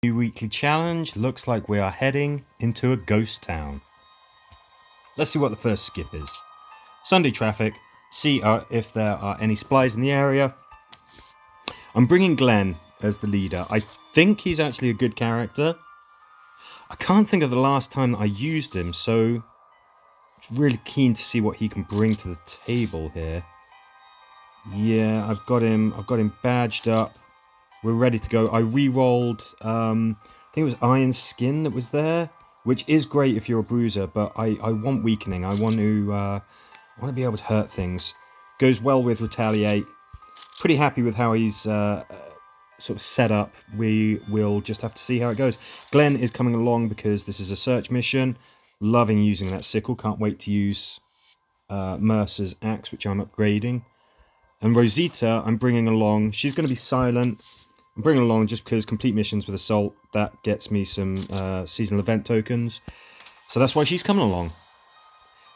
New weekly challenge. Looks like we are heading into a ghost town. Let's see what the first skip is. Sunday traffic. See if there are any spies in the area. I'm bringing Glenn as the leader. I think he's actually a good character. I can't think of the last time that I used him, so I'm really keen to see what he can bring to the table here. Yeah, I've got him badged up. We're ready to go. I re-rolled, I think it was Iron Skin that was there, which is great if you're a bruiser, but I want weakening. I want to be able to hurt things. Goes well with Retaliate. Pretty happy with how he's sort of set up. We will just have to see how it goes. Glenn is coming along because this is a search mission. Loving using that sickle. Can't wait to use Mercer's axe, which I'm upgrading. And Rosita, I'm bringing along. She's going to be silent. I'm bringing along just because complete missions with Assault, that gets me some seasonal event tokens. So that's why she's coming along.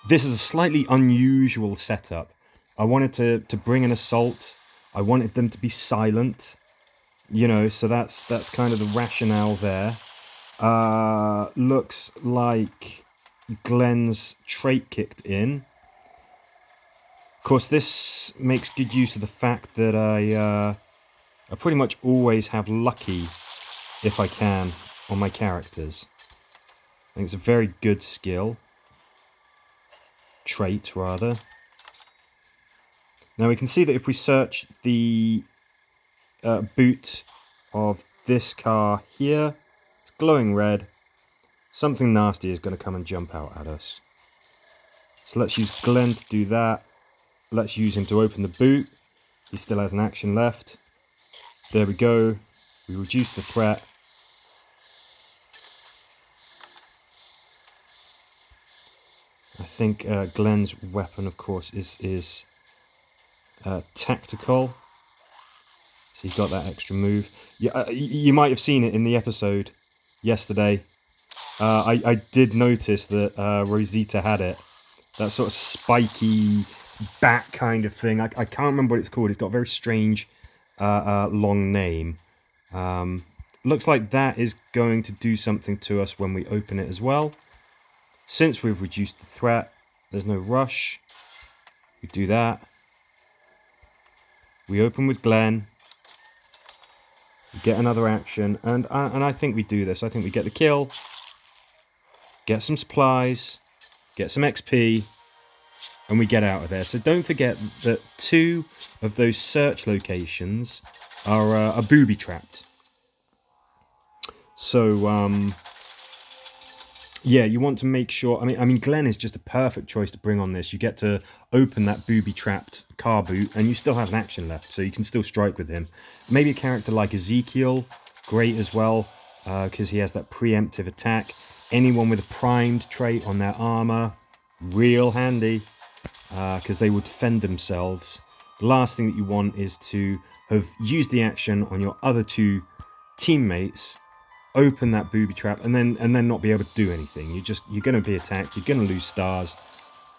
This is a slightly unusual setup. I wanted to bring an Assault. I wanted them to be silent. You know, so that's kind of the rationale there. Looks like Glenn's trait kicked in. Of course, this makes good use of the fact that I pretty much always have lucky, if I can, on my characters. I think it's a very good skill. Trait, rather. Now we can see that if we search the boot of this car here, it's glowing red. Something nasty is going to come and jump out at us. So let's use Glenn to do that. Let's use him to open the boot. He still has an action left. There we go. We reduce the threat. I think Glenn's weapon, of course, is tactical. So he got that extra move. Yeah, you might have seen it in the episode yesterday. I did notice that Rosita had it. That sort of spiky bat kind of thing. I can't remember what it's called. It's got a very strange long name. Looks like that is going to do something to us when we open it as well. Since we've reduced the threat, there's no rush. We do that. We open with Glenn. We get another action, and I think we do this. I think we get the kill, get some supplies, get some XP, and we get out of there. So don't forget that 2 of those search locations are booby trapped. So yeah, you want to make sure. I mean, Glenn is just a perfect choice to bring on this. You get to open that booby trapped car boot, and you still have an action left, so you can still strike with him. Maybe a character like Ezekiel, great as well, because he has that preemptive attack. Anyone with a primed trait on their armor, real handy, because they would defend themselves. The last thing that you want is to have used the action on your other 2 teammates, open that booby trap, and then not be able to do anything. You're going to be attacked. You're going to lose stars.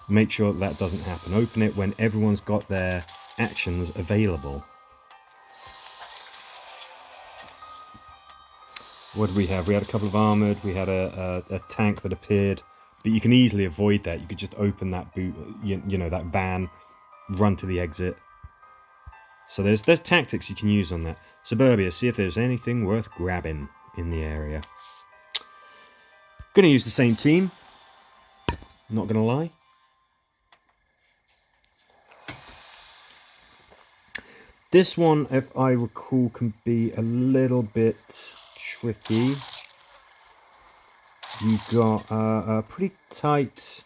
Make sure that doesn't happen. Open it when everyone's got their actions available. What did we have? We had a couple of armored. We had a tank that appeared, but you can easily avoid that. You could just open that boot, you know, that van, run to the exit. So there's tactics you can use on that. Suburbia, see if there's anything worth grabbing in the area. Gonna use the same team, not gonna lie. This one, if I recall, can be a little bit tricky. You've got a pretty tight,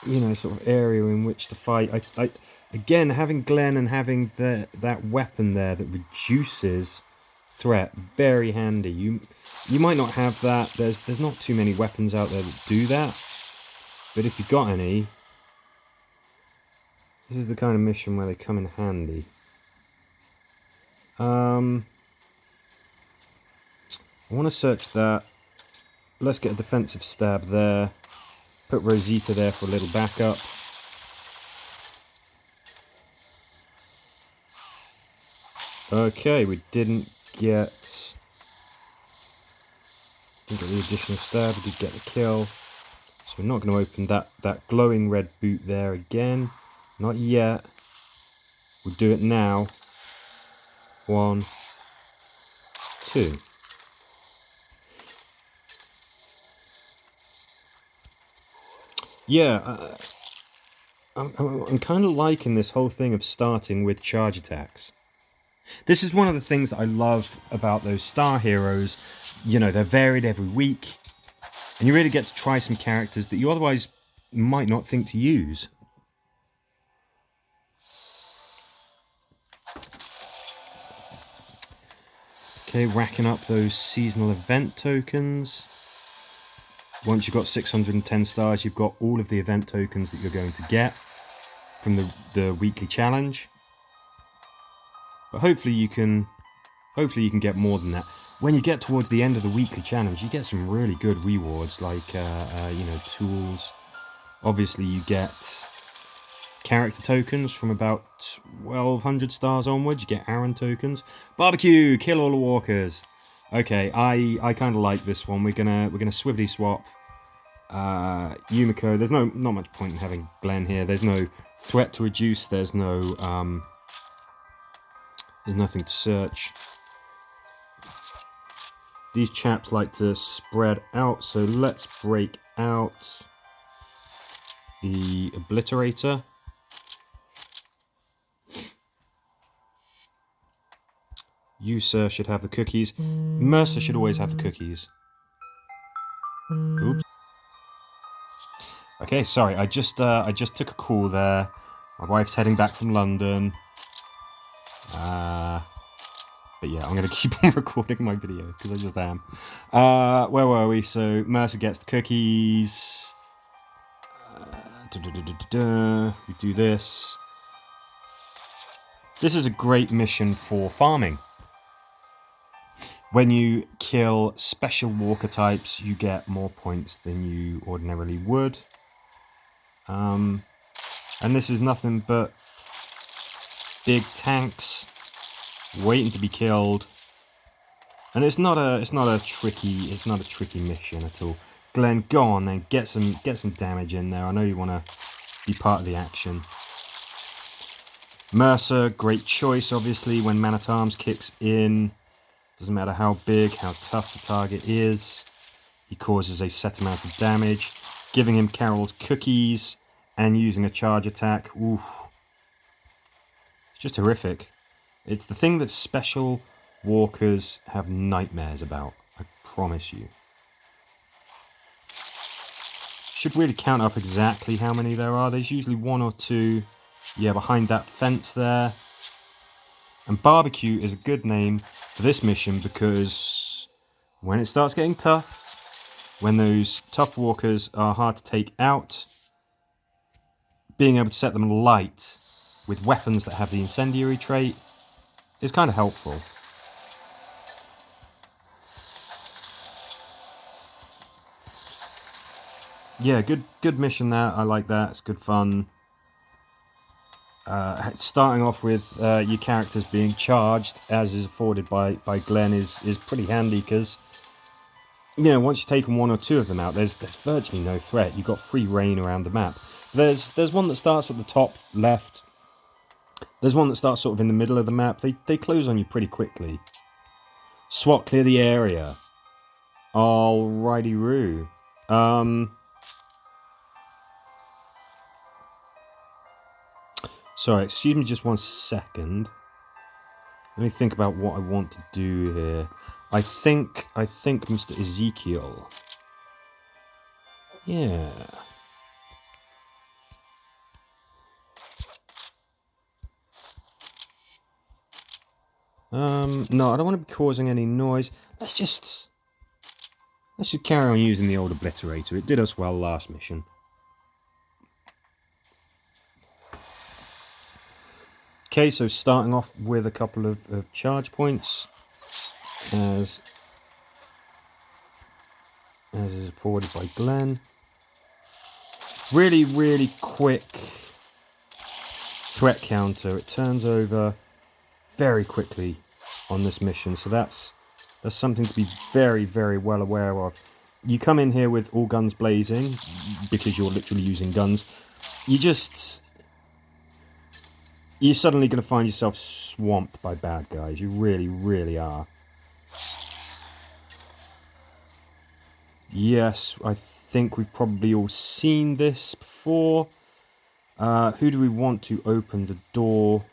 you know, sort of area in which to fight. Again, having Glenn and having that weapon there that reduces threat, very handy. You might not have that. There's not too many weapons out there that do that, but if you've got any, this is the kind of mission where they come in handy. I want to search that. Let's get a defensive stab there. Put Rosita there for a little backup. Okay, we didn't get the additional stab, we did get the kill. So we're not going to open that glowing red boot there again. Not yet. We'll do it now. 1, 2. Yeah, I'm kind of liking this whole thing of starting with charge attacks. This is one of the things that I love about those star heroes. You know, they're varied every week, and you really get to try some characters that you otherwise might not think to use. Okay, racking up those seasonal event tokens. Once you've got 610 stars, you've got all of the event tokens that you're going to get from the weekly challenge. But hopefully you can get more than that. When you get towards the end of the weekly challenge, you get some really good rewards, like you know, tools. Obviously, you get character tokens from about 1200 stars onwards. You get Aaron tokens. Barbecue, kill all the walkers. Okay, I kind of like this one. We're gonna swiftly swap Yumiko. There's not much point in having Glenn here. There's no threat to reduce. There's no there's nothing to search. These chaps like to spread out, so let's break out the Obliterator. You, sir, should have the cookies. Mercer should always have the cookies. Oops. Okay, sorry, I just took a call there. My wife's heading back from London. But yeah, I'm going to keep on recording my video, because I just am. Where were we? So, Mercer gets the cookies. We do this. This is a great mission for farming. When you kill special walker types, you get more points than you ordinarily would. And this is nothing but big tanks waiting to be killed. And it's not a tricky mission at all. Glenn, go on then, get some damage in there. I know you want to be part of the action. Mercer, great choice, obviously, when Man at Arms kicks in. Doesn't matter how big, how tough the target is. He causes a set amount of damage. Giving him Carol's cookies and using a charge attack. Oof. It's just horrific. It's the thing that special walkers have nightmares about. I promise you. Should really count up exactly how many there are. There's usually 1 or 2. Yeah, behind that fence there. And Barbecue is a good name for this mission because when it starts getting tough, when those tough walkers are hard to take out, being able to set them light with weapons that have the incendiary trait is kind of helpful. Yeah, good mission there. I like that. It's good fun. Starting off with your characters being charged, as is afforded by Glenn, is pretty handy because, you know, once you've taken 1 or 2 of them out, there's virtually no threat. You've got free reign around the map. There's one that starts at the top left. There's one that starts sort of in the middle of the map. They close on you pretty quickly. SWAT, clear the area. Alrighty-roo. Sorry, excuse me just 1 second. Let me think about what I want to do here. I think Mr. Ezekiel. Yeah. No, I don't want to be causing any noise. Let's just carry on using the old Obliterator. It did us well last mission. Okay, so starting off with a couple of charge points, as is afforded by Glenn. Really, really quick threat counter. It turns over very quickly. on this mission, so that's something to be very, very well aware of. You come in here with all guns blazing, because you're literally using guns. You're suddenly going to find yourself swamped by bad guys. You really, really are. Yes, I think we've probably all seen this before. Who do we want to open the door?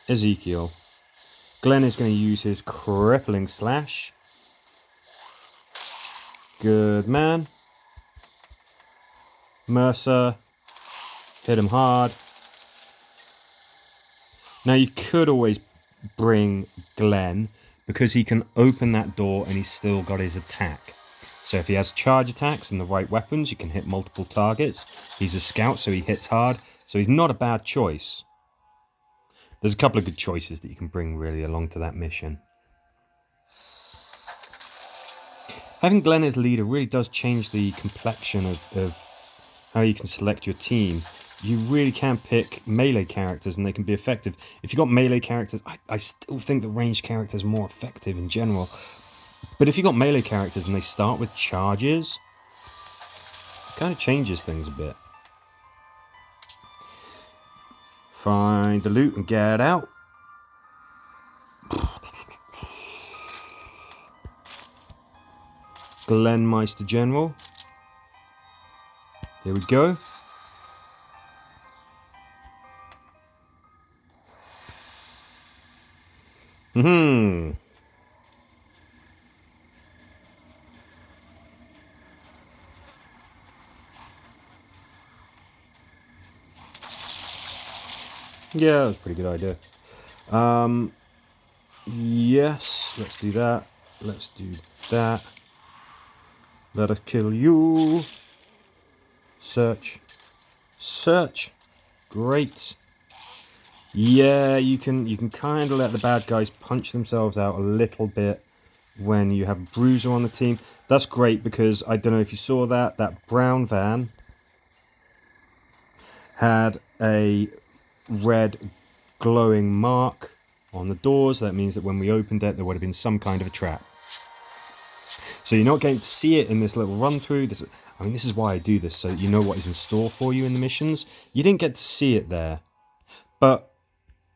Ezekiel. Glenn is going to use his crippling slash. Good man. Mercer. Hit him hard. Now you could always bring Glenn, because he can open that door and he's still got his attack. So if he has charge attacks and the right weapons, you can hit multiple targets. He's a scout, so he hits hard. So he's not a bad choice. There's a couple of good choices that you can bring really along to that mission. Having Glenn as leader really does change the complexion of how you can select your team. You really can pick melee characters and they can be effective. If you've got melee characters, I still think the ranged characters are more effective in general. But if you've got melee characters and they start with charges, it kind of changes things a bit. Find the loot and get out. Glenn Meister General. Here we go. Yeah, that was a pretty good idea. Yes, let's do that. Let's do that. Let us kill you. Search. Search. Great. Yeah, you can kind of let the bad guys punch themselves out a little bit when you have Bruiser on the team. That's great because, I don't know if you saw that brown van had a red glowing mark on the doors. That means that when we opened it, there would have been some kind of a trap. So you're not going to see it in this little run through. This is why I do this, so that you know what is in store for you in the missions. You didn't get to see it there, but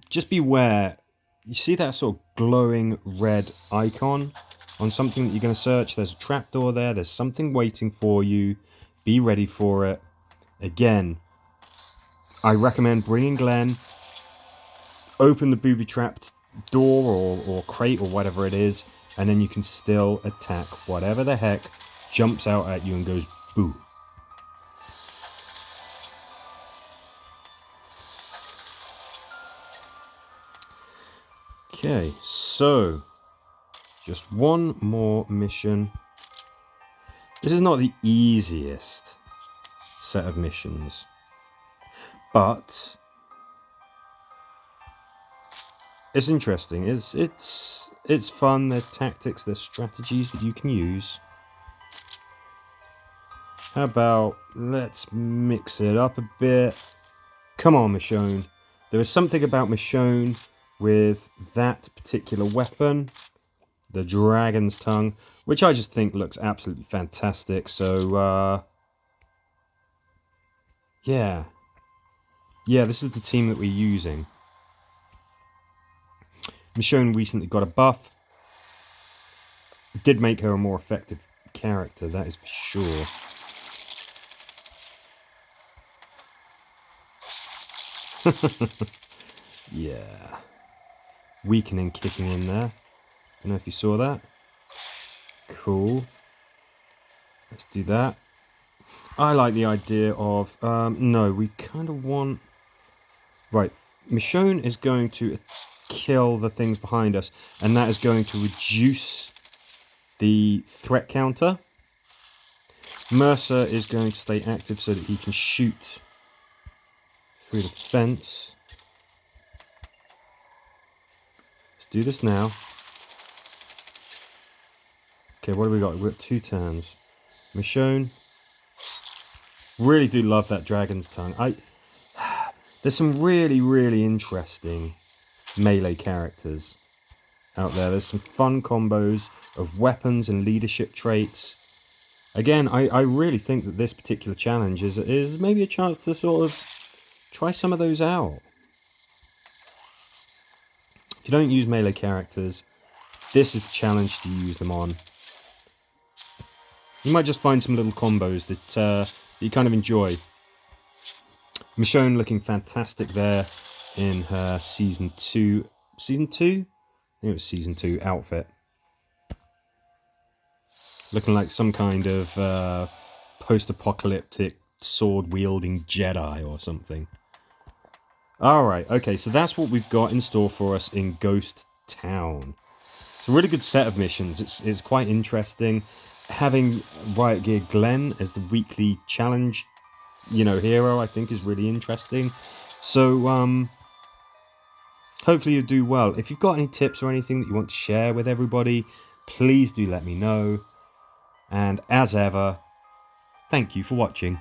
just beware. You see that sort of glowing red icon on something that you're going to search? There's a trapdoor there. There's something waiting for you. Be ready for it. Again, I recommend bringing Glenn. Open the booby-trapped door or crate or whatever it is, and then you can still attack whatever the heck jumps out at you and goes boo. Okay, so just one more mission. This is not the easiest set of missions, but it's interesting. It's fun. There's tactics, there's strategies that you can use. How about let's mix it up a bit? Come on, Michonne. There is something about Michonne with that particular weapon, the Dragon's Tongue, which I just think looks absolutely fantastic. So, yeah, this is the team that we're using. Michonne recently got a buff. It did make her a more effective character, that is for sure. Yeah. Weakening kicking in there. Don't know if you saw that. Cool. Let's do that. I like the idea of... no, we kind of want... Right. Michonne is going to kill the things behind us, and that is going to reduce the threat counter. Mercer is going to stay active so that he can shoot through the fence. Let's do this now. Okay, what have we got? We've got 2 turns. Michonne. Really do love that Dragon's Tongue. There's some really, really interesting melee characters out there. There's some fun combos of weapons and leadership traits. Again, I really think that this particular challenge is maybe a chance to sort of try some of those out. If you don't use melee characters, this is the challenge to use them on. You might just find some little combos that you kind of enjoy. Michonne looking fantastic there in her Season 2... Season 2? I think it was Season 2 outfit. Looking like some kind of post-apocalyptic sword-wielding Jedi or something. Alright, okay, so that's what we've got in store for us in Ghost Town. It's a really good set of missions. It's quite interesting. Having Riot Gear Glenn as the weekly challenge, hero, I think is really interesting. So, hopefully you do well. If you've got any tips or anything that you want to share with everybody, please do let me know. And as ever, thank you for watching.